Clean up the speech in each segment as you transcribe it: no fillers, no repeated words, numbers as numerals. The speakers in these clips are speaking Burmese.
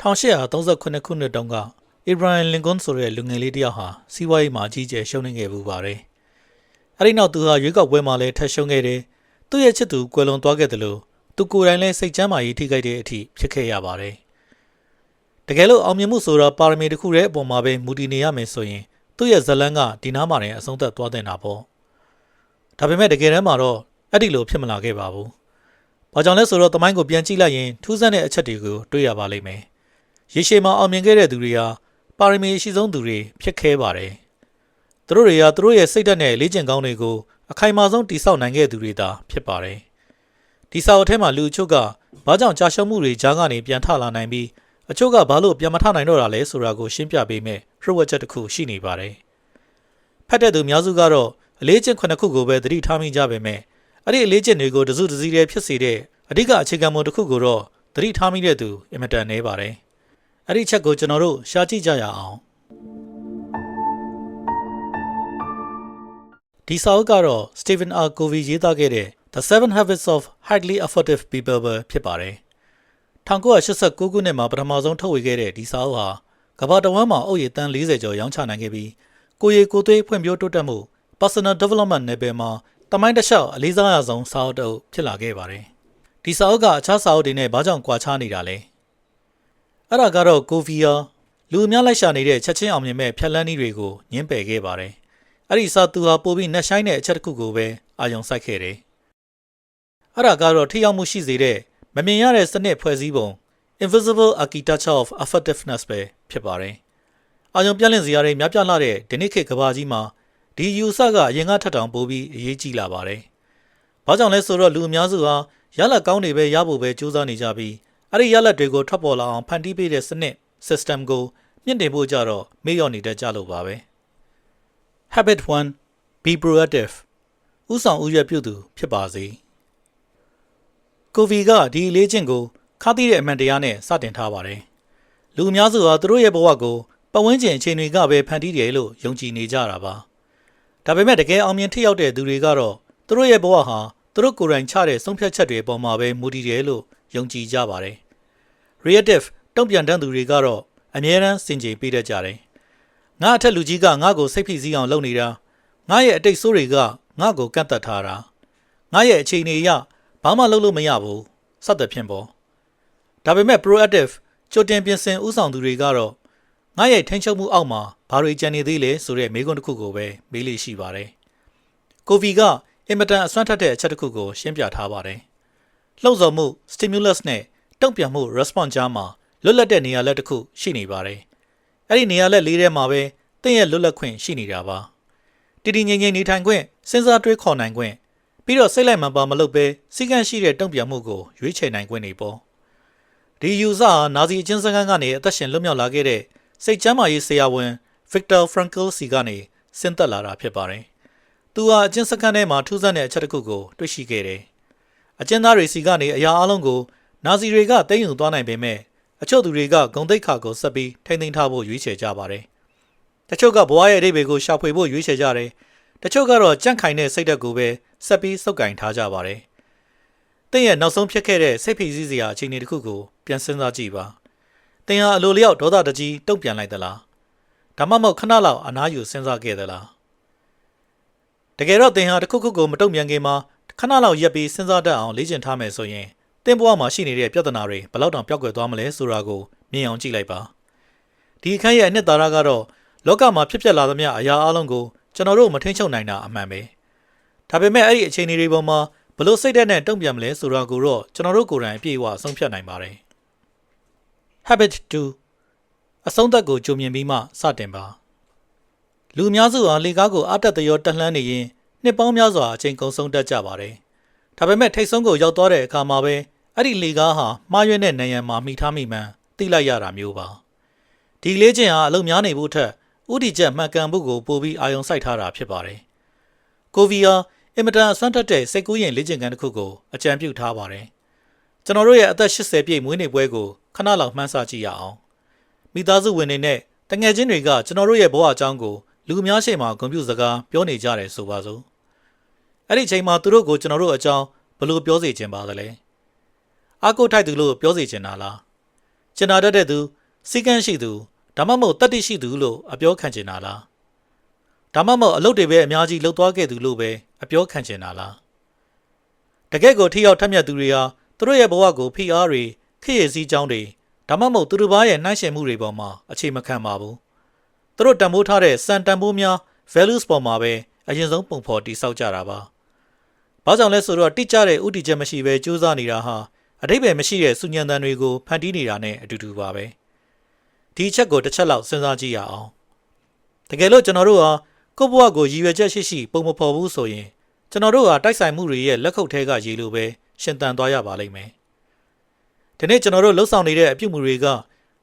1839ခုနှစ်တုန်းကအေဘရာဟမ်လင်ကွန်းဆိုတဲ့လူငယ်လေးတစ်ယောက်ဟာစီးပွားရေးမှာအကြီးအကျယ်ရှုံးနိမ့်ခဲ့ပူပါတယ်။အဲဒီနောက်သူဟာရွေးကောက်ပွဲမှာလည်းထပ်ရှုံးခဲ့တယ်။သူ့ရဲ့ချစ်သူကွယ်လွန်သွားခဲ့တယ်လို့သူကိုယ်တိုင်လည်းစိတ်ချမ်းသာရေးထိခိုက်တဲ့အထိဖြစ်ခဲ့ရပါတယ်။တကယ်လို့အောင်မြင်မှုဆိုတာပါရမီတစ်ခုရဲ့အပေါ်မှာပဲမူတည်နေရမယ်ဆိုရင်သူ့ရဲ့ဇလန်းကဒီနားမှာတင်အဆုံးသတ်သွားတဲ့နာပေါ့။ဒါပေမဲ့တကယ်တမ်းမှာတော့အဲ့ဒီလိုဖြစ်မလာခဲ့ပါဘူး။ဘာကြောင့်လဲဆိုတော့သမိုင်းကိုပြန်ကြည့်လိုက်ရင်ထူးဆန်းတဲ့အချက်တွေကိုတွေ့ရပါလိမ့်မယ်။ရေရှည်မှာအောင်မြင်ခဲ့တဲ့သူတွေဟာပါရမီရှိဆုံးသူတွေဖြစ်ခဲ့ပါတယ်။သူတို့တွေကသူတို့ရဲ့စိတ်ဓာတ်နဲ့လေ့ကျင့်ကောင်းတွေကိုအခိုင်အမာဆုံးတည်ဆောက်နိုင်ခဲ့သူတွေသာဖြစ်ပါတယ်။ဒီစာအုပ်ထဲမှာလူအချို့ကဘာကြောင့်ကြာရှုံးမှုတွေကြားကနေပြန်ထလာနိုင်ပြီးအချို့ကဘာလို့ပြန်မထနိုင်တော့တာလဲဆိုတာကိုရှင်းပြပေးမယ်ပြဝက်ချက်တစ်ခုရှိနေပါတယ်။ဖတ်တဲ့သူများစုကတော့အလေးကျင့်9ခုကိုပဲသတိထားမိကြပေမဲ့အဲ့ဒီအလေးကျင့်တွေကိုတစုတစည်းတည်းဖြစ်စေတဲ့အဓိကအခြေခံမူတစ်ခုကိုတော့သတိထားမိတဲ့သူအင်မတန်နေပါတယ်။အဲ့ဒီချက်ကိုကျွန်တော်တို့ရှာကြည့်ကြရအောင်။ဒီစာအုပ်ကတော့ Stephen R. Covey ရေးသားခဲ့တဲ့ The 7 Habits of Highly Effective People ဖြစ်ပါတယ်။1989ခုနှစ်မှာပထမဆုံးထုတ်ဝေခဲ့တဲ့ဒီစာအုပ်ဟာကမ္ဘာတစ်ဝန်းမှာအုပ်ရည်တန်း40ကျော်ရောင်းချနိုင်ခဲ့ပြီးကိုယ်ရည်ကိုယ်သွေးဖွံ့ဖြိုးတိုးတက်မှု Personal Development နယ်ပယ်မှာတမိုင်းတစ်လျှောက်အလေးစားရဆုံးစာအုပ်တစ်အုပ်ဖြစ်လာခဲ့ပါတယ်။ဒီစာအုပ်ကအခြားစာအုပ်တွေနဲ့ဘာကြောင့်ကွာခြားနေတာလဲ။အဲ့ဒါကတော့ကိုဗီယာလူအများလိုက်ရှာနေတဲ့ချက်ချင်းအောင်မြင်မဲ့ဖြတ်လန်းနည်းတွေကိုညှင်းပယ်ခဲ့ပါတယ်။အဲ့ဒီစာသူဟာပို့ပြီးနှက်ဆိုင်တဲ့အချက်တစ်ခုကိုပဲအာရုံစိုက်ခဲ့တယ်။အဲ့ဒါကတော့ထိရောက်မှုရှိစေတဲ့မမြင်ရတဲ့စနစ်ဖွဲ့စည်းပုံ Invisible Architecture of Effectiveness ပဲဖြစ်ပါတယ်။အာရုံပြန့်လင့်စရာတွေများပြားလာတဲ့ဒီနေ့ခေတ်ကမ္ဘာကြီးမှာဒီယူဆကအရင်ကထပ်တောင်ပိုပြီးအရေးကြီးလာပါတယ်။ဘာကြောင့်လဲဆိုတော့လူအများစုဟာရလဒ်ကောင်းတွေပဲရဖို့ပဲကြိုးစားနေကြပြီးအဲ့ဒီရလဒ်တွေကိုထွက်ပေါ်လာအောင်ဖန်တီးပေးတဲ့စနစ် system ကိုမြင့်တင်ဖို့ကြတော့မေ့လျော့နေတတ်ကြလို့ပါပဲ။ Habit 1 Be proactive ဥဆောင်ဥရွက်ပြုသူဖြစ်ပါစေ။ကိုဗီကဒီအလေးချင်းကိုခါးသီးတဲ့အမှန်တရားနဲ့စတင်ထားပါတယ်။လူအများစုဟာသူတို့ရဲ့ဘဝကိုပတ်ဝန်းကျင်အခြေအနေကပဲဖန်တီးတယ်လို့ယုံကြည်နေကြတာပါ။ဒါပေမဲ့တကယ်အောင်မြင်ထိရောက်တဲ့သူတွေကတော့သူတို့ရဲ့ဘဝဟာသူတို့ကိုယ်တိုင်ချတဲ့ဆုံးဖြတ်ချက်တွေအပေါ်မှာပဲမူတည်တယ်လို့ယုံကြည်ကြပါတယ်။ Reactive တုံ့ပြန်တဲ့သူတွေကတော့အမြဲတမ်းစင်ကြေပေးတတ်ကြတယ်။ငါအထက်လူကြီးကငါ့ကိုစိတ်ဖိစီးအောင်လုပ်နေတာငါရဲ့အတိတ်ဆိုးတွေကငါ့ကိုကန့်သက်ထားတာငါရဲ့အခြေအနေအရဘာမှလုပ်လို့မရဘူးစသဖြင့်ပေါ့။ဒါပေမဲ့ Proactive ကြိုတင်ပြင်ဆင်ဥဆောင်သူတွေကတော့ငါရဲ့ထိန်းချုပ်မှုအောက်မှာဘာတွေကြံနေသေးလဲဆိုတဲ့မေးခွန်းတစ်ခုကိုပဲမေးလို့ရှိပါတယ်။ကိုဗီကအင်မတန်အစွမ်းထက်တဲ့အချက်တစ်ခုကိုရှင်းပြထားပါတယ်။လှုပ်ဆော်မှု stimulus နဲ့တုံ့ပြန်မှု response ကြားမှာလွတ်လပ်တဲ့နေရာလက်တစ်ခုရှိနေပါတယ်။အဲ့ဒီနေရာလက်လေးထဲမှာပဲသင်ရဲ့လွတ်လပ်ခွင့်ရှိနေတာပါ။တည်တည်ငြိမ်ငြိမ်နေထိုင်ခွင့်စဉ်းစားတွေးခေါ်နိုင်ခွင့်ပြီးတော့စိတ်လိုက်မှန်ပါမလုပ်ပဲစီကံရှိတဲ့တုံ့ပြန်မှုကိုရွေးချယ်နိုင်ခွင့်နေပေါ့။ဒီယူဆဟာနာဇီအကျဉ်းစခန်းကနေအသက်ရှင်လွတ်မြောက်လာခဲ့တဲ့စိတ်ကျန်းမာရေးဆရာဝန် Viktor Frankl စီကနေဆင်းသက်လာတာဖြစ်ပါတယ်။သူဟာအကျဉ်းစခန်းထဲမှာထူးဆန်းတဲ့အချက်တစ်ခုကိုတွေ့ရှိခဲ့တယ်။အကျဉ်းသားတွေစီကနေအရာအလုံးကိုနာဇီတွေကသိမ်းယူသွားနိုင်ပေမဲ့အချို့သူတွေကဂုံတိတ်ခါကိုဆက်ပြီးထိမ့်သိမ်းထားဖို့ရွေးချယ်ကြပါတယ်။တချို့ကဘဝရဲ့အဓိပ္ပာယ်ကိုရှာဖွေဖို့ရွေးချယ်ကြတယ်။တချို့ကတော့ကြန့်ခိုင်တဲ့စိတ်ဓာတ်ကိုပဲဆက်ပြီးစုပ်ကိုင်ထားကြပါတယ်။သင်ရဲ့နောက်ဆုံးဖြစ်ခဲ့တဲ့စိတ်ဖိစီးစရာအခြေအနေတစ်ခုကိုပြန်စဉ်းစားကြည့်ပါ။သင်ဟာအလိုလျောက်ဒေါသတကြီးတုံ့ပြန်လိုက်သလား။ဒါမှမဟုတ်ခဏလောက်အနားယူစဉ်းစားခဲ့သလား။တကယ်တော့သင်ဟာတစ်ခုခုကိုမတုံ့ပြန်ခင်မှာခဏလောက်ရပ်ပြီးစဉ်းစားတတ်အောင်လေ့ကျင့်ထားမယ်ဆိုရင်သင်ဘဝမှာရှိနေတဲ့ပြဿနာတွေဘယ်လောက်တောင်ပျောက်ကွယ်သွားမလဲဆိုတာကိုမြင်အောင်ကြည့်လိုက်ပါဒီအခန်းရဲ့အနှစ်သာရကတော့လောကမှာဖြစ်ပျက်လာသမျှအရာအလုံးကိုကျွန်တော်တို့မထိန်ချုပ်နိုင်တာအမှန်ပဲဒါပေမဲ့အဲ့ဒီအခြေအနေတွေပေါ်မှာဘလို့စိတ်ဓာတ်နဲ့တုံ့ပြန်မလဲဆိုတာကိုတော့ကျွန်တော်တို့ကိုယ်တိုင်အပြည့်အဝဆုံးဖြတ်နိုင်ပါတယ် Habit 2အဆုံးသက်ကိုကြိုမြင်ပြီးမှစတင်ပါလူအများစုဟာလေကားကိုအတက်တရောတက်လှမ်းနေရင်နှစ်ပေါင်းများစွာအချိန်ကုန်ဆုံးတတ်ကြပါတယ်ဒါပေမဲ့ထိတ်ဆုံးကိုရောက်သွားတဲ့အခါမှာပဲအဲ့ဒီလေကားဟာမှားရွေးတဲ့နေရန်မှာမိထားမိမှန်သိလိုက်ရတာမျိုးပါဒီလေးချင်းဟာအလုံးများနေဖို့ထက်ဥတီချက်မှန်ကန်မှုကိုပိုပြီးအာရုံစိုက်ထားတာဖြစ်ပါတယ်ကိုဗီယာအင်မတန်အစွမ်းထက်တဲ့စိတ်ကူးရင်လေ့ကျင့်ခန်းတစ်ခုကိုအကြံပြုထားပါတယ်ကျွန်တော်တို့ရဲ့အသက်80ပြည့်မွေးနေ့ပွဲကိုခဏလောက်မှန်းဆကြည့်ရအောင်မိသားစုဝင်တွေနဲ့တငယ်ချင်းတွေကကျွန်တော်တို့ရဲ့ဘဝအကြောင်းကိုလူအများရှေ့မှာဂုဏ်ပြုစကားပြောနေကြတယ်ဆိုပါစို့အဲ့ဒီချိန်မှာသူတို့ကိုကျွန်တော်တို့အကြောင်းဘလို့ပြောစေချင်ပါသလဲအားကိုထိုက်သူလို့ပြောစေချင်တာလား ကျင်နာတတ်တဲ့သူစီကန်းရှိသူဒါမှမဟုတ်တတ္တိရှိသူလို့အပြောခံချင်တာလားဒါမှမဟုတ်အလုပ်တွေပဲအများကြီးလုပ်သွားခဲ့သူလို့ပဲအပြောခံချင်တာလားတကယ့်ကိုထိရောက်ထက်မြက်သူတွေဟာသူတို့ရဲ့ဘဝကိုဖိအားတွေခေရစည်းကြောင်းတွေဒါမှမဟုတ်သူတို့ဘာရဲ့နှိုင်းယှဉ်မှုတွေပေါ်မှာအခြေမခံပါဘူးသူတို့တန်ဖိုးထားတဲ့စံတန်ဖိုးများ values ပေါ်မှာပဲအရင်ဆုံးပုံဖော်တည်ဆောက်ကြတာပါဘာကြောင့်လဲဆိုတော့တိကျတဲ့ဥတီချက်မရှိဘဲကြိုးစားနေတာဟာအတိတ်ပဲမရှိတဲ့စုညံတန်တွေကိုဖန်တီးနေတာနဲ့အတူတူပါပဲဒီအချက်ကိုတစ်ချက်လောက်စဉ်းစားကြည့်ရအောင်တကယ်လို့ကျွန်တော်တို့ဟာကိုယ့်ဘဝကိုရည်ရွယ်ချက်ရှိပုံမဖော်ဘူးဆိုရင်ကျွန်တော်တို့ဟာတိုက်ဆိုင်မှုတွေရဲ့လက်ခုပ်ထဲကရေလိုပဲရှင်သန်သွားရပါလိမ့်မယ်ဒီနေ့ကျွန်တော်တို့လှုပ်ဆောင်နေတဲ့အပြုအမူတွေ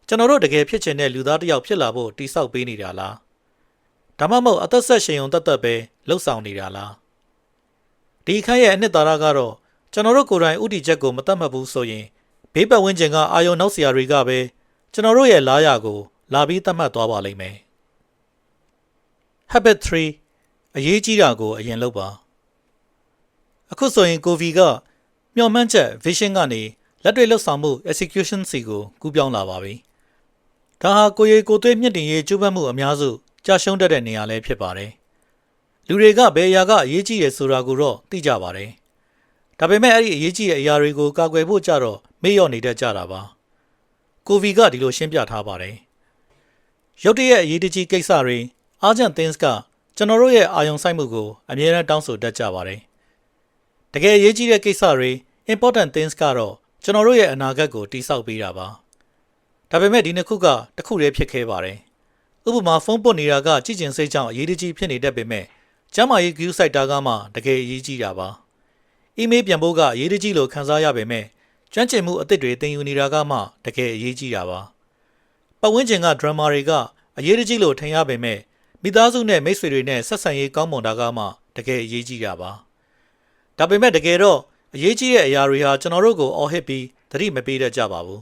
ကကျွန်တော်တို့တကယ်ဖြစ်ချင်တဲ့လူသားတစ်ယောက်ဖြစ်လာဖို့တိဆောက်ပေးနေတာလားဒါမှမဟုတ်အသက်ဆက်ရှင်ုံတတ်ပဲလှုပ်ဆောင်နေတာလားဒီခန်းရဲ့အနှစ်သာရကတော့ကျွန်တော်တို့ကိုယ်တိုင်ဥတီချက်ကိုမတတ်မှတ်ဘူးဆိုရင်ဘေးပတ်ဝန်းကျင်ကအာယုံနောက်ဆရာတွေကပဲကျွန်တော်တို့ရဲ့လားရကိုလာပြီးတတ်မှတ်သွားပါလိမ့်မယ် Habit 3အရေးကြီးတာကိုအရင်လုပ်ပါအခုဆိုရင်ကိုဗီကမျှော်မှန်းချက် vision ကနေလက်တွေ့လှုပ်ဆောင်မှု execution စီကိုကူးပြောင်းလာပါပြီဒါဟာကိုရီကိုသွေးမြင့်တင်ရေးကျူးပန်းမှုအများစုကြာရှုံးတတ်တဲ့နေရာလည်းဖြစ်ပါတယ်လူတွေကဘယ်အရာကအရေးကြီးရဆိုတာကိုတော့သိကြပါတယ်ဒါပေမဲ့အဲ့ဒီအရေးကြီးတဲ့အရာတွေကိုကာကွယ်ဖို့ကြတော့မေ့လျော့နေတတ်ကြတာပါကိုဗီကဒီလိုရှင်းပြထားပါတယ်ရုတ်တရက်အရေးတကြီးကိစ္စတွေ urgent things ကကျွန်တော်တို့ရဲ့အာရုံစိုက်မှုကိုအမြဲတမ်းတောင်းဆိုတတ်ကြပါတယ်တကယ်အရေးကြီးတဲ့ကိစ္စတွေ important things ကတော့ကျွန်တော်တို့ရဲ့အနာဂတ်ကိုတိဆောက်ပေးတာပါဒါပေမဲ့ဒီနှစ်ခုကတစ်ခုတည်းဖြစ်ခဲ့ပါတယ်ဥပမာဖုန်းပုတ်နေတာကကြည်ကျင်စိတ်ကြောင့်အရေးတကြီးဖြစ်နေတတ်ပေမဲ့ကျမ်းမာရေး queue site တာကမှတကယ်အရေးကြီးတာပါအီးမေးလ်ပြန်ဖို့ကအရေးတကြီးလို့ခန်းစားရပေမဲ့ကျွမ်းကျင်မှုအသစ်တွေသင်ယူနေတာကမှတကယ်အရေးကြီးတာပါပတ်ဝန်းကျင်က drama တွေကအရေးတကြီးလို့ထင်ရပေမဲ့မိသားစုနဲ့မိတ်ဆွေတွေနဲ့ဆက်ဆံရေးကောင်းမွန်တာကမှတကယ်အရေးကြီးတာပါဒါပေမဲ့တကယ်တော့အရေးကြီးတဲ့အရာတွေဟာကျွန်တော်တို့ကိုအော်ဟစ်ပြီးသတိမပေးတတ်ကြပါဘူး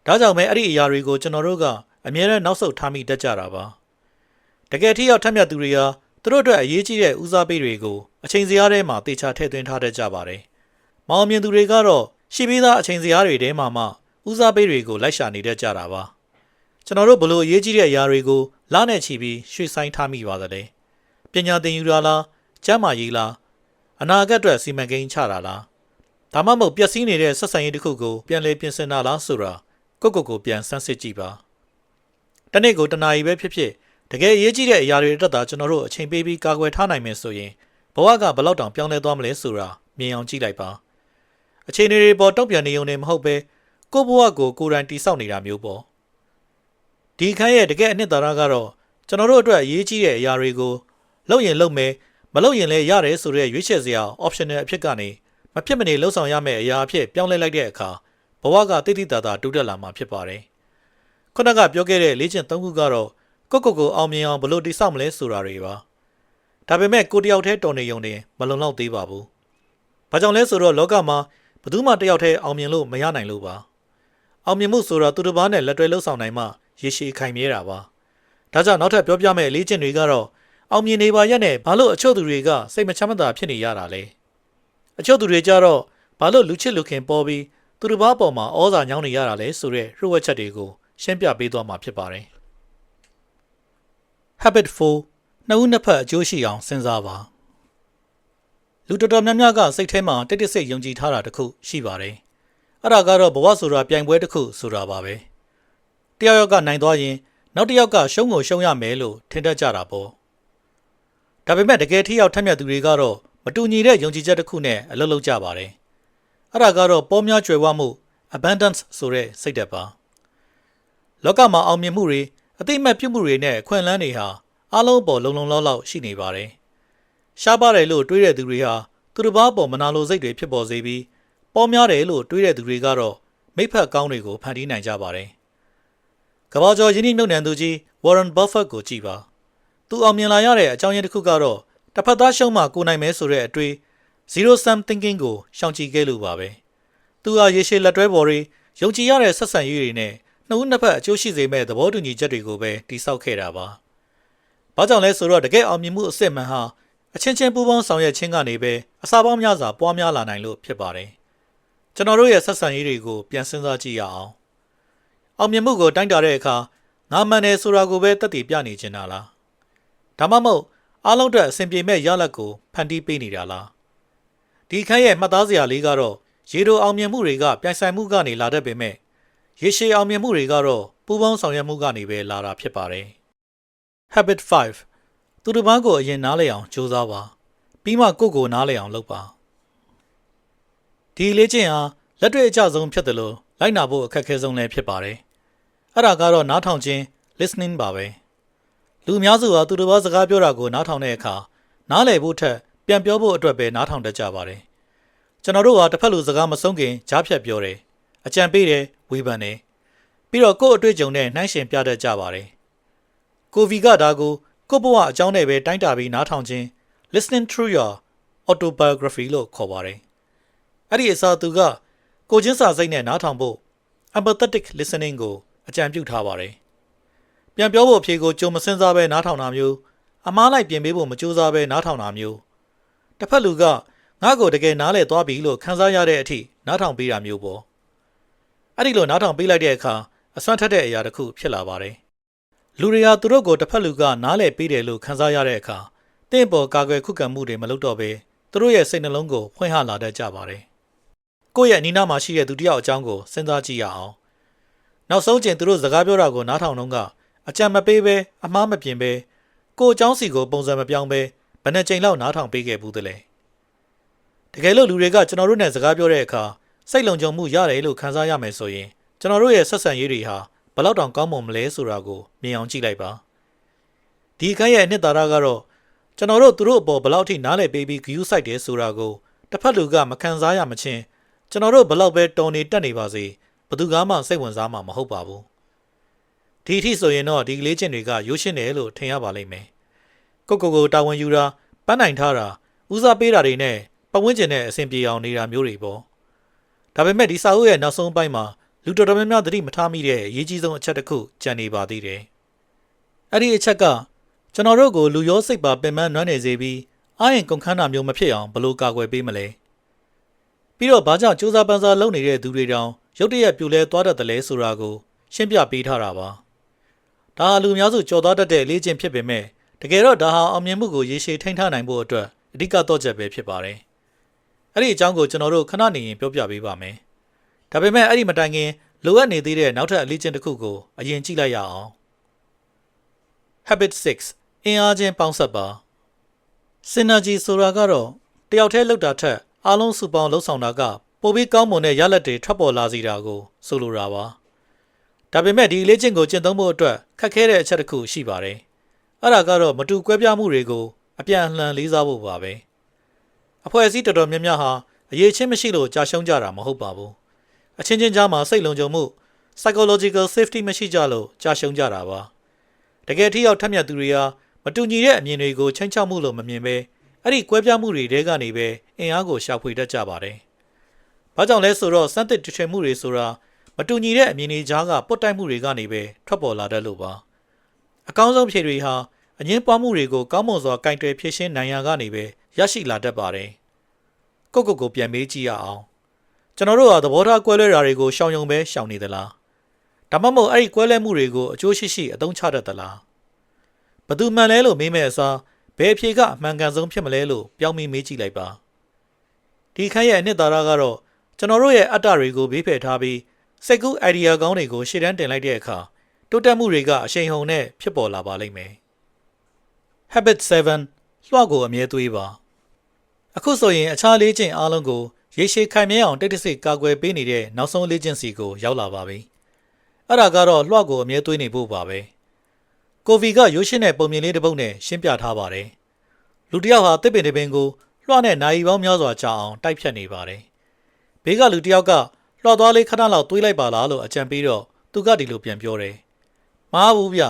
ဒါကြောင့်ပဲအဲ့ဒီအရာတွေကိုကျွန်တော်တို့ကအမြဲတမ်းနောက်ဆုတ်ထားမိတတ်ကြတာပါတကယ်ထိရောက်ထက်မြက်သူတွေဟာသူတို့အတွက်အရေးကြီးတဲ့ဦးစားပေးတွေကိုအချိန်စရာထဲမှာတေချာထည့်သွင်းထားတတ်ကြပါတယ်မောင်မြင်သူတွေကတော့ရှိပြီးသားအချိန်စရာတွေထဲမှာမှဦးစားပေးတွေကိုလိုက်ရှာနေတတ်ကြတာပါကျွန်တော်တို့ဘလို့အရေးကြီးတဲ့အရာတွေကိုလာနဲ့ချီပြီးရွှေ့ဆိုင်းထားမိပါသလဲပညာသင်ယူတာလားကျမ်းမာရေးလားအနာဂတ်အတွက်စီမံကိန်းချတာလားဒါမှမဟုတ်ပျက်စီးနေတဲ့ဆက်ဆံရေးတစ်ခုကိုပြန်လည်ပြင်ဆင်တာလားဆိုတာကိုပြန်ဆန်းစစ်ကြည့်ပါတနေ့ကိုတနာရီပဲဖြစ်ဖြစ်တကယ်အရေးကြီးတဲ့အရာတွေတက်တာကျွန်တော်တို့အချိန်ပေးပြီးကာကွယ်ထားနိုင်မယ်ဆိုရင်ဘဝကဘယ်လောက်တောင်ပြောင်းလဲသွားမလဲဆိုတာမြင်အောင်ကြည့်လိုက်ပါအခြေအနေတွေပေါ်တုံ့ပြန်နေုံနဲ့မဟုတ်ပဲကိုယ့်ဘဝကိုကိုယ်တိုင်တည်ဆောက်နေတာမျိုးပေါ့ဒီခန်းရဲ့တကယ်အနှစ်သာရကတော့ကျွန်တော်တို့အတွက်အရေးကြီးတဲ့အရာတွေကိုလုပ်ရင်လုပ်မယ်မလုပ်ရင်လည်းရတယ်ဆိုတဲ့ရွေးချယ်စရာ optional အဖြစ်ကနေမဖြစ်မနေလှုပ်ဆောင်ရမယ့်အရာအဖြစ်ပြောင်းလဲလိုက်တဲ့အခါဘဝကတိတိတသာတိုးတက်လာမှာဖြစ်ပါတယ်ခုနကပြောခဲ့တဲ့လေ့ကျင့်၃ခုကတော့ကိုအောင်မြင်အောင်ဘလို့တိဆောက်မလဲဆိုတာတွေပါဒါပေမဲ့ကိုတယောက်တည်းတော်နေုံနဲ့မလုံလောက်သေးပါဘူးဘာကြောင့်လဲဆိုတော့လောကမှာဘယ်သူမှတယောက်တည်းအောင်မြင်လို့မရနိုင်လို့ပါအောင်မြင်မှုဆိုတာသူတစ်ပါးနဲ့လက်တွဲလှုပ်ဆောင်နိုင်မှရရှိခိုင်မြဲတာပါဒါကြောင့်နောက်ထပ်ပြောပြမယ့်လေ့ကျင့်တွေကတော့အောင်မြင်နေပါရက်နဲ့ဘာလို့အချို့သူတွေကစိတ်မချမ်းသာဖြစ်နေရတာလဲအချို့သူတွေကြတော့ဘာလို့လူချစ်လူခင်ပေါ်ပြီးသူတစ်ပါးပေါ်မှာဩဇာညောင်းနေရတာလဲဆိုတဲ့နှုတ်ဝက်ချက်တွေကိုရှင်းပြပေးသွားမှာဖြစ်ပါတယ် Habit 4နှစ်ဦးနှစ်ဖက်အကျိုးရှိအောင်စဉ်းစားပါလူတော်တော်များများကစိတ်ထဲမှာတိတ်တိတ်ဆိတ်ယုံကြည်ထားတာတစ်ခုရှိပါတယ်အဲ့ဒါကတော့ဘဝဆိုတာပြိုင်ပွဲတစ်ခုဆိုတာပါပဲတယောက်ကနိုင်သွားရင်နောက်တစ်ယောက်ကရှုံးကိုရှုံးရမယ်လို့ထင်တတ်ကြတာပေါ့ဒါပေမဲ့တကယ်ထိရောက်ထက်မြက်သူတွေကတော့မတူညီတဲ့ယုံကြည်ချက်တစ်ခုနဲ့အလုပ်လုပ်ကြပါတယ်အဲ့ဒါကတော့ပေါများကြွယ်ဝမှု abundance ဆိုတဲ့စိတ်ဓာတ်ပါလောကမှာအောင်မြင်မှုတွေအသိအမှတ်ပြုမှုတွေနဲ့အခွင့်အလမ်းတွေဟာအားလုံးပေါ်လုံလောက်ရှိနေပါတယ်ရှားပါတယ်လို့တွေးတဲ့သူတွေဟာသူတစ်ပါးပေါ်မနာလိုစိတ်တွေဖြစ်ပေါ်စေပြီးပေါများတယ်လို့တွေးတဲ့သူတွေကတော့မိဖက်ကောင်းတွေကိုဖန်တီးနိုင်ကြပါတယ်ကမ္ဘာကျော်ယင်းနှိမ့်မြုပ်နှံသူကြီး Warren Buffett ကိုကြည့်ပါသူအောင်မြင်လာရတဲ့အကြောင်းရင်းတစ်ခုကတော့တစ်ဖက်သားရှုံးမှကိုနိုင်မယ်ဆိုတဲ့အတွေး zero sum thinking ကိုရှောင်ကြဉ်ခဲ့လို့ပါပဲသူဟာရေရှည်လက်တွဲပေါ်တွေယုံကြည်ရတဲ့ဆက်ဆံရေးတွေနဲ့နှစ်ဦးနှစ်ဖက်အကျိုးရှိစေမဲ့သဘောတူညီချက်တွေကိုပဲတည်ဆောက်ခဲ့တာပါဘာကြောင့်လဲဆိုတော့တကယ်အောင်မြင်မှုအစစ်မှန်ဟာအချင်းချင်းပူးပေါင်းဆောင်ရွက်ခြင်းကနေပဲအစာပေါင်းများစွာပွားများလာနိုင်လို့ဖြစ်ပါတယ်ကျွန်တော်တို့ရဲ့ဆက်ဆံရေးတွေကိုပြန်စဉ်းစားကြည့်ရအောင် အောင်မြင်မှုကိုတိုင်းတာတဲ့အခါငါမှန်တယ်ဆိုတာကိုပဲသက်သေပြနေချင်တာလားဒါမှမဟုတ်အားလုံးအတွက်အဆင်ပြေမဲ့ရလဒ်ကိုဖန်တီးပေးနေတာလားဒီခန်းရဲ့မှတ်သားစရာလေးကတော့ရေတိုအောင်မြင်မှုတွေကပြိုင်ဆိုင်မှုကနေလာတတ်ပေမဲ့ရေရှည်အောင်မြင်မှုတွေကတော့ပူးပေါင်းဆောင်ရွက်မှုကနေပဲလာတာဖြစ်ပါတယ် Habit 5သူတစ်ပါးကိုအရင်နားလည်အောင်ကြိုးစားပါပြီးမှကိုယ့်ကိုနားလည်အောင်လုပ်ပါဒီလေ့ကျင့်ဟာလက်တွေ့အကျဆုံးဖြစ်တယ်လို့လိုက်နာဖို့အခက်အခဲဆုံးလည်းဖြစ်ပါတယ်အဲ့ဒါကတော့နားထောင်ခြင်း listening ပါပဲလူအများစုဟာသူတစ်ပါးစကားပြောတာကိုနားထောင်တဲ့အခါနားလည်ဖို့ထက်ပြန်ပြောဖို့အတွက်ပဲနားထောင်တတ်ကြပါတယ်ကျွန်တော်တို့ဟာတစ်ဖက်လူစကားမဆုံးခင်ကြားဖြတ်ပြောတယ်အကြံပေးတယ်ဝေဖန်တယ်ပြီးတော့ကိုယ့်အတွေ့အကြုံနဲ့နှိုင်းယှဉ်ပြတတ်ကြပါတယ်ကိုဗီကဒါကိုကိုယ့်ဘဝအကြောင်းနဲ့ပဲတိုင်းတာပြီးနားထောင်ခြင်း listening through your autobiography လို့ခေါ်ပါတယ်အဲ့ဒီအစားသူကကိုချင်းစာစိတ်နဲ့နားထောင်ဖို့ empathetic listening ကိုအကြံပြုထားပါတယ်ပြန်ပြောဖို့အဖြေကိုကြုံမစင်စားပဲနားထောင်တာမျိုးအမားလိုက်ပြင်ပေးဖို့မကြိုးစားပဲနားထောင်တာမျိုးတစ်ဖက်လူကငါ့ကိုတကယ်နားလည်သွားပြီလို့ခံစားရတဲ့အထိနားထောင်ပေးတာမျိုးပေါ့အဲ့ဒီလိုနားထောင်ပေးလိုက်တဲ့အခါအစွမ်းထက်တဲ့အရာတစ်ခုဖြစ်လာပါတယ်လူတွေဟာသူတို့ကိုတစ်ဖက်လူကနားလည်ပေးတယ်လို့ခံစားရတဲ့အခါတင့်ပေါ်ကာကွယ်ခုခံမှုတွေမလုပ်တော့ဘဲသူတို့ရဲ့စိတ်နှလုံးကိုဖွင့်ဟလာတတ်ကြပါတယ်ကိုယ့်ရဲ့အနီးနားမှာရှိတဲ့သူတစ်ယောက်အကြောင်းကိုစဉ်းစားကြည့်ရအောင်နောက်ဆုံးကျရင်သူတို့စကားပြောတာကိုနားထောင်တော့ကအကြံမပေးဘဲအမှားမပြင်ဘဲကိုယ်အကြောင်းစီကိုပုံစံမပြောင်းဘဲဘယ်နှကြိမ်လောက်နားထောင်ပေးခဲ့ဘူးသလဲတကယ်လို့လူတွေကကျွန်တော်တို့နဲ့စကားပြောတဲ့အခါစိတ်လုံခြုံမှုရတယ်လို့ခံစားရမယ်ဆိုရင်ကျွန်တော်တို့ရဲ့ဆက်ဆံရေးတွေဟာဘယ်လောက်တောင်ကောင်းမွန်မလဲဆိုတာကိုမြင်အောင်ကြည့်လိုက်ပါဒီခန်းရဲ့အနှစ်သာရကတော့ကျွန်တော်တို့သူတို့အပေါ်ဘယ်လောက်ထိနားလည်ပေးပြီးဂရုစိုက်တယ်ဆိုတာကိုတစ်ဖက်လူကမခံစားရမချင်းကျွန်တော်တို့ဘယ်လောက်ပဲတော်နေတက်နေပါစေဘယ်သူမှစိတ်ဝင်စားမှာမဟုတ်ပါဘူးဒီအထိဆိုရင်တော့ဒီကလေးချင်းတွေကရိုးရှင်းတယ်လို့ထင်ရပါလိမ့်မယ်ကိုတာဝန်ယူတာပန်းနိုင်ထားတာဦးစားပေးတာတွေနဲ့ပတ်ဝန်းကျင်နဲ့အဆင်ပြေအောင်နေတာမျိုးတွေပေါ့ဒါပေမဲ့ဒီစာအုပ်ရဲ့နောက်ဆုံးပိုင်းမှာလူတော်တော်များများသတိမထားမိတဲ့အရေးကြီးဆုံးအချက်တစ်ခုကျန်နေပါသေးတယ်အဲ့ဒီအချက်ကကျွန်တော်တို့ကိုလူရောစိတ်ပါပင်ပန်းနွမ်းနေစေပြီးအားရင်ကုန်ခန်းတာမျိုးမဖြစ်အောင်ဘယ်လိုကာကွယ်ပေးမလဲပြီးတော့ဘာကြောင့်စူးစမ်းပန်းစားလုပ်နေတဲ့သူတွေတောင်ရုတ်တရက်ပြိုလဲသွားတတ်တယ်လဲဆိုတာကိုရှင်းပြပေးထားတာပါဒါဟာလူများစုကြော်သွားတတ်တဲ့လေ့ကျင့်ဖြစ်ပေမဲ့တကယ်တော့ဒါဟာအောင်မြင်မှုကိုရေရှည်ထိန်းထားနိုင်ဖို့အတွက်အဓိကတော့ချက်ပဲဖြစ်ပါတယ်အဲ့ဒီအကြောင်းကိုကျွန်တော်တို့ခဏနေရင်ပြောပြပေးပါမယ်ဒါပေမဲ့အဲ့ဒီမတိုင်ခင်လိုအပ်နေသေးတဲ့နောက်ထပ်အလေ့ကျင့်တစ်ခုကိုအရင်ကြည့်လိုက်ရအောင် Habit 6အင်အားချင်းပေါင်းစပ်ပါ Synergy ဆိုတာကတော့တယောက်တည်းလုပ်တာထက်အားလုံးစုပေါင်းလှုပ်ဆောင်တာကပိုပြီးကောင်းမွန်တဲ့ရလဒ်တွေထွက်ပေါ်လာစေတာကိုဆိုလိုတာပါဒါပေမဲ့ဒီအလေ့ကျင့်ကိုကျင့်သုံးဖို့အတွက်ခက်ခဲတဲ့အချက်တစ်ခုရှိပါတယ်အဲ့ဒါကတော့မတူကွဲပြားမှုတွေကိုအပြန်အလှန်လေးစားဖို့ပါပဲအဖွဲ့အစည်းတော်တော်များများဟာအရေးချင်းမရှိလို့ကြာရှုံးကြတာမဟုတ်ပါဘူးအချင်းချင်းကြားမှာစိတ်လုံခြုံမှု psychological safety မရှိကြလို့ကြာရှုံးကြတာပါတကယ်ထိရောက်ထက်မြက်သူတွေဟာမတူညီတဲ့အမြင်တွေကိုချိန်ချောက်မှုလို့မမြင်ပဲအဲ့ဒီကွဲပြားမှုတွေတဲကနေပဲအင်အားကိုရှာဖွေတတ်ကြပါတယ်ဘာကြောင့်လဲဆိုတော့စမ်းသစ်ထွေမှုတွေဆိုတာမတူညီတဲ့အမြင်တွေကြားကပုတ်တိုက်မှုတွေကနေပဲထွက်ပေါ်လာတတ်လို့ပါအကောင်းဆုံးဖြေတွေဟာအငင်းပွားမှုတွေကိုကောင်းမွန်စွာကင်တွယ်ဖြေရှင်းနိုင်ရကနေပဲရရှိလာတတ်ပါတယ်ကိုပြန်မေးကြည့်ရအောင်ကျွန်တော်တို့ဟာသဘောထားကွဲလွဲတာတွေကိုရှောင်ရုံပဲရှောင်နေသလားဒါမှမဟုတ်အဲ့ဒီကွဲလွဲမှုတွေကိုအကျိုးရှိရှိအသုံးချတတ်သလားဘယ်သူမှန်လဲလို့မေးမဲ့အစားဘယ်အဖြေကအမှန်ကန်ဆုံးဖြစ်မလဲလို့ပြောင်းပြီးမေးကြည့်လိုက်ပါဒီခန်းရဲ့အနှစ်သာရကတော့ကျွန်တော်တို့ရဲ့အတ္တတွေကိုဘေးဖယ်ထားပြီးစိတ်ကူး idea ကောင်းတွေကိုရှေ့တန်းတင်လိုက်တဲ့အခါတိုးတက်မှုတွေကအရှိန်ဟုန်နဲ့ဖြစ်ပေါ်လာပါလိမ့်မယ် Habit 7လွှတ်ကိုအမြဲသွေးပါအခုဆိုရင်အခြားလေ့ကျင့်အားလုံးကိုရေရှည်ခိုင်မြဲအောင်တိတ်တဆိတ်ကာကွယ်ပေးနေတဲ့နောက်ဆုံးလေ့ကျင့်စီကိုရောက်လာပါပြီအဲ့ဒါကတော့လွှတ်ကိုအမြဲသွေးနေဖို့ပါပဲကိုဗီကရိုးရှင်းတဲ့ပုံမြင်လေးတစ်ပုဒ်နဲ့ရှင်းပြထားပါတယ်လူတစ်ယောက်ဟာတစ်ပင်တစ်ပင်ကိုလွှတ်နဲ့နိုင်ပေါင်းများစွာကြာအောင်တိုက်ဖြတ်နေပါတယ်ဘေးကလူတစ်ယောက်ကလွှတ်သွားလေးခဏလောက်သွေးလိုက်ပါလားလို့အကြံပေးတော့သူကဒီလိုပြန်ပြောတယ်မအားဘူးဗ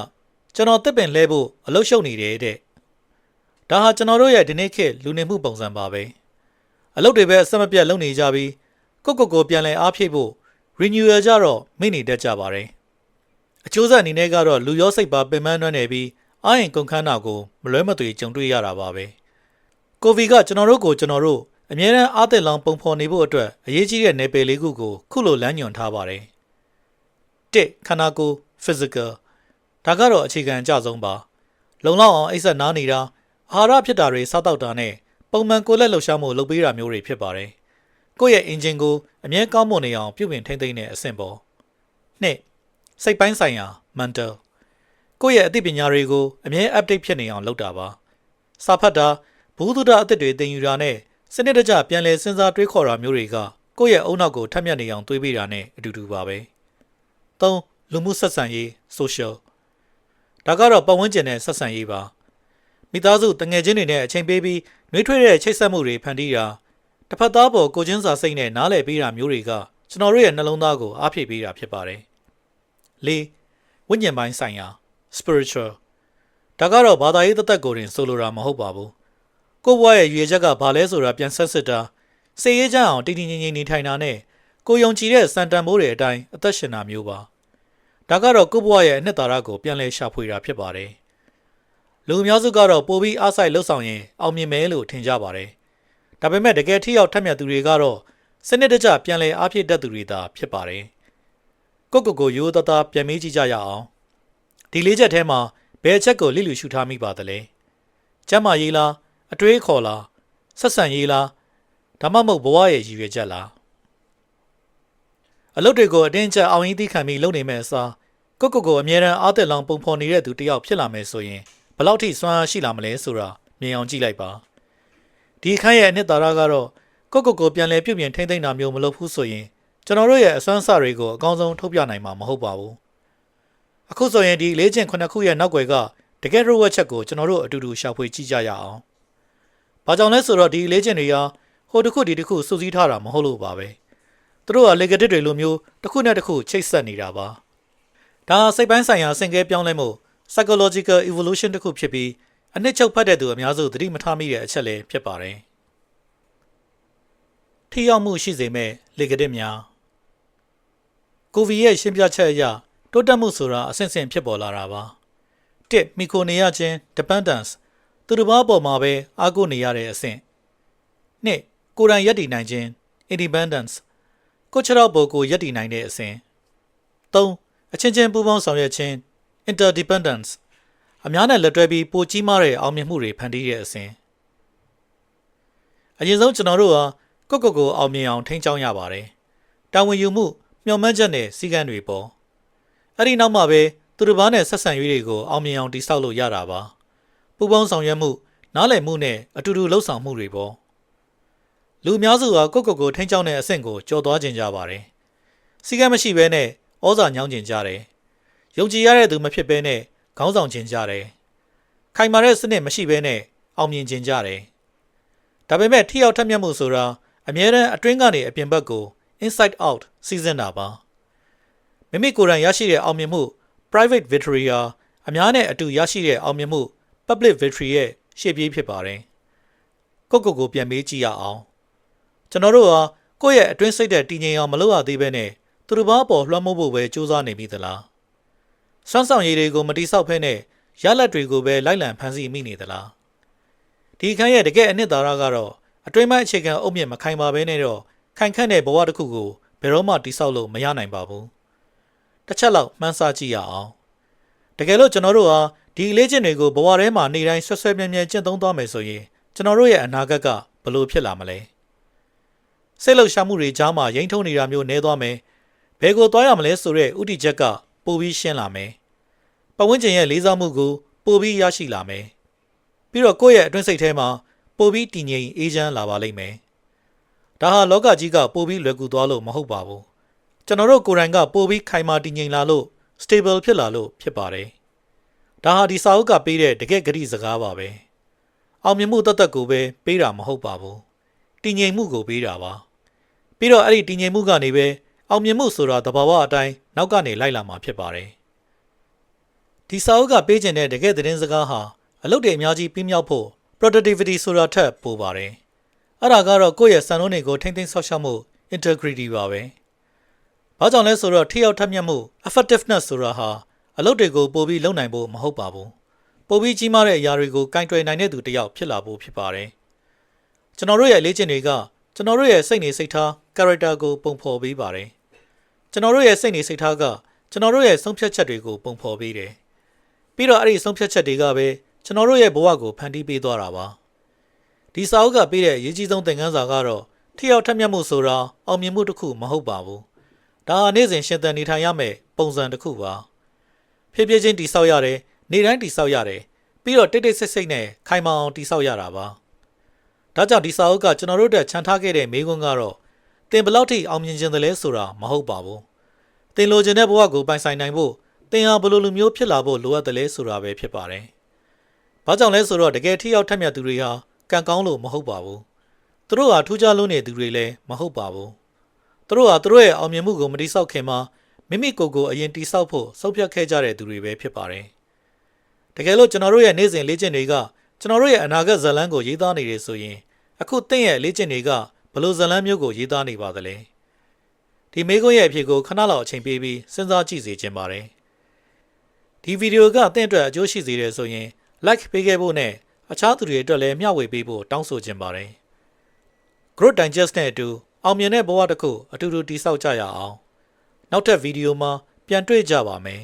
ျကျွန်တော်တစ်ပင်လဲဖို့အလုပ်ရှုပ်နေတယ်တဲ့ဒါဟာကျွန်တော်တို့ရဲ့ဒီနေ့ခေတ်လူနေမှုပုံစံပါပဲအလုပ်တွေပဲအဆက်မပြတ်လုပ်နေကြပြီးကိုပြန်လဲအားဖြည့်ဖို့ renewal ကြတော့မိနေတတ်ကြပါတယ်အကျိုးဆက်အနေနဲ့ကတော့လူရောစိတ်ပါပင်ပန်းနှွမ်းနေပြီးအားရင်ကုန်ခန်းတာကိုမလွဲမသွေကြုံတွေ့ရတာပါပဲကိုဗီကကျွန်တော်တို့အမြဲတမ်းအားသက်လောင်ပုံဖော်နေဖို့အတွက်အရေးကြီးတဲ့နယ်ပယ်လေးခုကိုခုလိုလမ်းညွှန်ထားပါတယ် 1. ခန္ဓာကိုယ် physical ဒါကတော့အခြေခံအကျဆုံးပါလုံလောက်အောင်အိပ်စက်နားနေတာအာဟာရဖြစ်တာတွေစားတောက်တာနဲ့ပုံမှန်ကိုယ်လက်လှုပ်ရှားမှုလုပ်ပေးတာမျိုးတွေဖြစ်ပါတယ်ကိုယ့်ရဲ့အင်ဂျင်ကိုအမြဲကောင်းမွန်နေအောင်ပြုပြင်ထိန်းသိမ်းတဲ့အဆင့်ပေါ် 2. စိတ်ပိုင်းဆိုင်ရာ mental ကိုယ့်ရဲ့အသိပညာတွေကိုအမြဲ update ဖြစ်နေအောင်လုပ်တာပါစာဖတ်တာဘူးသုဒအသစ်တွေသင်ယူတာနဲ့စနစ်တကျပြန်လည်စဉ်းစားတွေးခေါ်တာမျိုးတွေကကိုယ့်ရဲ့အုံနောက်ကိုထပ်မြက်နေအောင်တွေးပေးတာနဲ့အတူတူပါပဲ 3. လူမှုဆက်ဆံရေး social ဒါကတော့ပတ်ဝန်းကျင်နဲ့ဆက်ဆံရေးပါမိသားစုတငယ်ချင်းတွေနဲ့အချိန်ပေးပြီးနှွေးထွေးတဲ့ချိတ်ဆက်မှုတွေဖန်တီးတာတစ်ဖက်သားပေါ်ကိုချင်းစာစိတ်နဲ့နားလည်ပေးတာမျိုးတွေကကျွန်တော်တို့ရဲ့နှလုံးသားကိုအားဖြည့်ပေးတာဖြစ်ပါတယ် 4. ဝိညာဉ်ပိုင်းဆိုင်ရာ spiritual ဒါကတော့ဘာသာရေးတသက်ကိုတင်ဆိုလိုတာမဟုတ်ပါဘူးကိုယ့်ဘဝရဲ့ရည်ရွယ်ချက်ကဘာလဲဆိုတာပြန်ဆက်စစ်တာစိတ်ရေးချအောင်တည်တည်ငြိမ်ငြိမ်နေထိုင်တာနဲ့ကိုယုံကြည်တဲ့စံတန်ဖိုးတွေအတိုင်းအသက်ရှင်တာမျိုးပါဒါကတော့ကိုယ့်ဘဝရဲ့အနှစ်သာရကိုပြန်လည်ရှာဖွေတာဖြစ်ပါတယ်လူအများစုကတော့ပိုပြီးအားစိုက်လှုပ်ဆောင်ရင်အောင်မြင်မယ်လို့ထင်ကြပါတယ်ဒါပေမဲ့တကယ်ထိရောက်ထက်မြက်သူတွေကတော့စနစ်တကျပြန်လည်အားဖြည့်တတ်သူတွေသာဖြစ်ပါတယ်ကိုရိုးသားသားပြန်မေးကြည့်ကြရအောင်ဒီလေးချက်ထဲမှာဘယ်အချက်ကိုလိလူရှုထားမိပါသလဲကျမ်းမာရေးလားအတွေးခေါ်လားဆက်ဆံရေးလားဒါမှမဟုတ်ဘဝရဲ့ရည်ရွယ်ချက်လားအလုပ်တွေကိုအတင်းကျပ်အောင်ရင်သိခံပြီးလုပ်နေမဲ့အစားကိုအမြဲတမ်းအားသက်လောင်ပုံဖော်နေတဲ့သူတစ်ယောက်ဖြစ်လာမယ်ဆိုရင်ဘယ်လောက်ထိစွမ်းအားရှိလာမလဲဆိုတာမြင်အောင်ကြည့်လိုက်ပါဒီအခန်းရဲ့အနှစ်သာရကတော့ကိုပြန်လည်ပြုပြင်ထိန်းသိမ်းတာမျိုးမလုပ်ဘူးဆိုရင်ကျွန်တော်တို့ရဲ့အစွမ်းအစတွေကိုအကောင်းဆုံးထုတ်ပြနိုင်မှာမဟုတ်ပါဘူးအခုဆိုရင်ဒီ၄ကျင့်9ခုရဲ့နောက်ွယ်ကတကယ်ရိုးဝက်ချက်ကိုကျွန်တော်တို့အတူတူရှာဖွေကြည့်ကြရအောင်ဘာကြောင့်လဲဆိုတော့ဒီ၄ကျင့်တွေဟာဟိုတစ်ခုဒီတစ်ခုစုစည်းထားတာမဟုတ်လို့ပါပဲသူတို့ကလေကတစ်တွေလိုမျိုးတစ်ခုနဲ့တစ်ခုချိတ်ဆက်နေတာပါဒါစိတ်ပိုင်းဆိုင်ရာဆင့်ကဲပြောင်းလဲမှု psychological evolution တစ်ခုဖြစ်ပြီးအနှစ်ချုပ်ဖတ်တဲ့သူအများစုသတိမထားမိတဲ့အချက်လည်းဖြစ်ပါတယ်ထိရောက်မှုရှိစေမဲ့လေကတစ်များကိုဗီရဲ့ရှင်းပြချက်အရတိုးတက်မှုဆိုတာအဆင့်ဆင့်ဖြစ်ပေါ်လာတာပါ1မိခိုနေရခြင်း dependence သူတစ်ပါးပေါ်မှာပဲအားကိုးနေရတဲ့အဆင့်2ကိုယ်တိုင်ရပ်တည်နိုင်ခြင်း independence ကိုယ်ခြေထောက်ပေါ်ကိုရပ်တည်နိုင်တဲ့အဆင့်3အချင်းချင်းပူးပေါင်းဆောင်ရွက်ခြင်း interdependence အများနဲ့လက်တွဲပြီးပိုကြီးမားတဲ့အောင်မြင်မှုတွေဖန်တီးတဲ့အဆင့်အရင်ဆုံးကျွန်တော်တို့ဟာကိုအောင်မြင်အောင်ထိန်းချောင်းရပါတယ်တာဝန်ယူမှုမျှော်မှန်းချက်နဲ့စည်းကမ်းတွေပေါ်အဲ့ဒီနောက်မှာပဲသူတစ်ပါးနဲ့ဆက်ဆံရေးတွေကိုအောင်မြင်အောင်တည်ဆောက်လို့ရတာပါပူးပေါင်းဆောင်ရွက်မှုနားလည်မှုနဲ့အတူတူလှုပ်ဆောင်မှုတွေပေါ်လူအများစုဟာကိုထိန်းချောင်းတဲ့အဆင့်ကိုကျော်သွားခြင်းကြပါတယ်စည်းကမ်းမရှိဘဲနဲ့ဩဇာညောင်းကျင်ကြတယ်ယုံကြည်ရတဲ့သူမဖြစ်ဘဲနဲ့ခေါင်းဆောင်ခြင်းကြတယ်ခိုင်မာတဲ့စနစ်မရှိဘဲနဲ့အောင်မြင်ခြင်းကြတယ်ဒါပေမဲ့ထိရောက်ထက်မြက်မှုဆိုတာအမြဲတမ်းအတွင်းကနေအပြင်ဘက်ကို inside out စီးဆင်းတာပါမိမိကိုယ်တိုင်ရရှိတဲ့အောင်မြင်မှု private victory ဟာအများနဲ့အတူရရှိတဲ့အောင်မြင်မှု public victory ရဲ့ရှေ့ပြေးဖြစ်ပါတယ်ကိုပြန်မေးကြည့်ရအောင်ကျွန်တော်တို့ဟာကိုယ့်ရဲ့အတွင်းစိတ်တဲ့တည်ငြိမ်အောင်မလုပ်ရသေးဘဲနဲ့သူတစ်ပါးပေါ်လွှမ်းမိုးဖို့ပဲစူးစမ်းနေမိသလားစွမ်းဆောင်ရည်တွေကိုမတိဆောက်ဖဲနဲ့ရလက်တွေကိုပဲလိုက်လံဖန်ဆီးမိနေသလားဒီခန်းရဲ့တကယ်အနှစ်သာရကတော့အတွင်းပိုင်းအခြေခံအုတ်မြစ်မခိုင်ပါဘဲနဲ့တော့ခိုင်ခန့်တဲ့ဘဝတစ်ခုကိုဘယ်တော့မှတိဆောက်လို့မရနိုင်ပါဘူးတစ်ချက်လောက်မှန်းဆကြည့်ရအောင်တကယ်လို့ကျွန်တော်တို့ဟာဒီအလေးချင်းတွေကိုဘဝထဲမှာနေတိုင်းဆွဆွဲမြဲမြဲကျင့်သုံးသွားမယ်ဆိုရင်ကျွန်တော်တို့ရဲ့အနာဂတ်ကဘယ်လိုဖြစ်လာမလဲစိတ်လှုပ်ရှားမှုတွေကြားမှာရိမ့်ထုံနေတာမျိုးနည်းသွားမယ်ဘယ်ကိုသွားရမလဲဆိုတဲ့ဥတီချက်ကပိုပြီးရှင်းလာမယ်ပတ်ဝန်းကျင်ရဲ့လေးစားမှုကိုပိုပြီးရရှိလာမယ်ပြီးတော့ကိုယ့်ရဲ့အတွင်းစိတ်ထဲမှာပိုပြီးတည်ငြိမ်အေးချမ်းလာပါလိမ့်မယ်ဒါဟာလောကကြီးကပိုပြီးလွယ်ကူသွားလို့မဟုတ်ပါဘူးကျွန်တော်တို့ကိုယ်တိုင်ကပိုပြီးခိုင်မာတည်ငြိမ်လာလို့ stable ဖြစ်လာလို့ဖြစ်ပါတယ်ဒါဟာဒီစာအုပ်ကပေးတဲ့တကယ့်ဂရုစကားပါပဲအောင်မြင်မှုတသက်ကိုပဲပေးတာမဟုတ်ပါဘူးတည်ငြိမ်မှုကိုပေးတာပါပြီးတော့အဲ့ဒီတည်ငြိမ်မှုကနေပဲအောင်မြင်မှုဆိုတာသဘာဝအတိုင်းနောက်ကနေလိုက်လာမှာဖြစ်ပါတယ်ဒီစာအုပ်ကပေးခြင်းတဲ့တကယ့်သတင်းစကားဟာအလုပ်တွေအများကြီးပြီးမြောက်ဖို့ productivity ဆိုတာထက်ပိုပါတယ်အဲ့ဒါကတော့ကိုယ့်ရဲ့စံနှုန်းတွေကိုထိမ့်သိမ်းဆောက်ရှောက်မှု integrity ပါပဲဘာကြောင့်လဲဆိုတော့ထိရောက်ထက်မြက်မှု effectiveness ဆိုတာဟာအလုပ်တွေကိုပိုပြီးလုပ်နိုင်ဖို့မဟုတ်ပါဘူးပိုပြီးကြီးမားတဲ့အရာတွေကိုကင်တွယ်နိုင်တဲ့သူတစ်ယောက်ဖြစ်လာဖို့ဖြစ်ပါတယ်ကျွန်တော်တို့ရဲ့လေ့ကျင့်တွေကကျွန်တော်တို့ရဲ့စိတ်နေစိတ်ထား character ကိုပုံဖော်ပေးပါတယ်ကျွန်တော်တို့ရဲ့စိတ်နေစိတ်ထားက ကျွန်တော်တို့ရဲ့ဆုံးဖြတ်ချက်တွေကိုပုံဖော်ပေးတယ်ပြီးတော့အဲ့ဒီဆုံးဖြတ်ချက်တွေကပဲကျွန်တော်တို့ရဲ့ဘဝကိုဖန်တီးပေးသွားတာပါဒီစာအုပ်ကပေးတဲ့အရေးကြီးဆုံးသင်ခန်းစာကတော့ထိရောက်ထက်မြက်မှုဆိုတာအောင်မြင်မှုတစ်ခုမဟုတ်ပါဘူးဒါဟာနေ့စဉ်ရှင်သန်နေထိုင်ရမယ့်ပုံစံတစ်ခုပါဖြည်းဖြည်းချင်းတိဆောက်ရတယ်နေတိုင်းတိဆောက်ရတယ်ပြီးတော့တိတ်တိတ်ဆိတ်ဆိတ်နဲ့ခိုင်မာအောင်တိဆောက်ရတာပါဒါကြောင့်ဒီစာအုပ်ကကျွန်တော်တို့တက်ချန်ထားခဲ့တဲ့မိကွန်းကတော့သင်ဘယ်လောက်ထိအောင်မြင်ခြင်းသလဲဆိုတာမဟုတ်ပါဘူးသင်လိုချင်တဲ့ဘဝကိုပိုင်ဆိုင်နိုင်ဖို့သင်ဟာဘယ်လိုလူမျိုးဖြစ်လာဖို့လိုအပ်တယ်လဲဆိုတာပဲဖြစ်ပါတယ်ဘာကြောင့်လဲဆိုတော့တကယ်ထိရောက်ထက်မြက်သူတွေဟာကံကောင်းလို့မဟုတ်ပါဘူးသူတို့ဟာထူးခြားလွန်းနေသူတွေလည်းမဟုတ်ပါဘူးသူတို့ဟာသူတို့ရဲ့အောင်မြင်မှုကိုမတိဆောက်ခင်မှာမိမိကိုယ်ကိုအရင်တိဆောက်ဖို့ဆုံးဖြတ်ခဲ့ကြတဲ့သူတွေပဲဖြစ်ပါတယ်တကယ်လို့ကျွန်တော်တို့ရဲ့နေ့စဉ်လေ့ကျင့်တွေကကျွန်တော်တို့ရဲ့အနာဂတ်ဇာတ်လမ်းကိုရေးသားနေတယ်ဆိုရင်အခုသင်ရဲ့လေ့ကျင့်တွေကဘယ်လိုဇာတ်လမ်းမျိုးကိုရေးသားနေပါသလဲဒီမိကွန်းရဲ့အဖြစ်ကိုခဏလောက်အချိန်ပေးပြီးစဉ်းစားကြည့်စေချင်ပါတယ်ဒီဗီဒီယိုကသင်အတွက်အကျိုးရှိစေတယ်ဆိုရင် like ပေးခဲ့ဖို့နဲ့အခြားသူတွေအတွက်လည်းမျှဝေပေးဖို့တောင်းဆိုချင်ပါတယ် Growth Digest နဲ့အတူအောင်မြင်တဲ့ဘဝတစ်ခုအတူတူတည်ဆောက်ကြရအောင်နောက်ထပ်ဗီဒီယိုမှာပြန်တွေ့ကြပါမယ်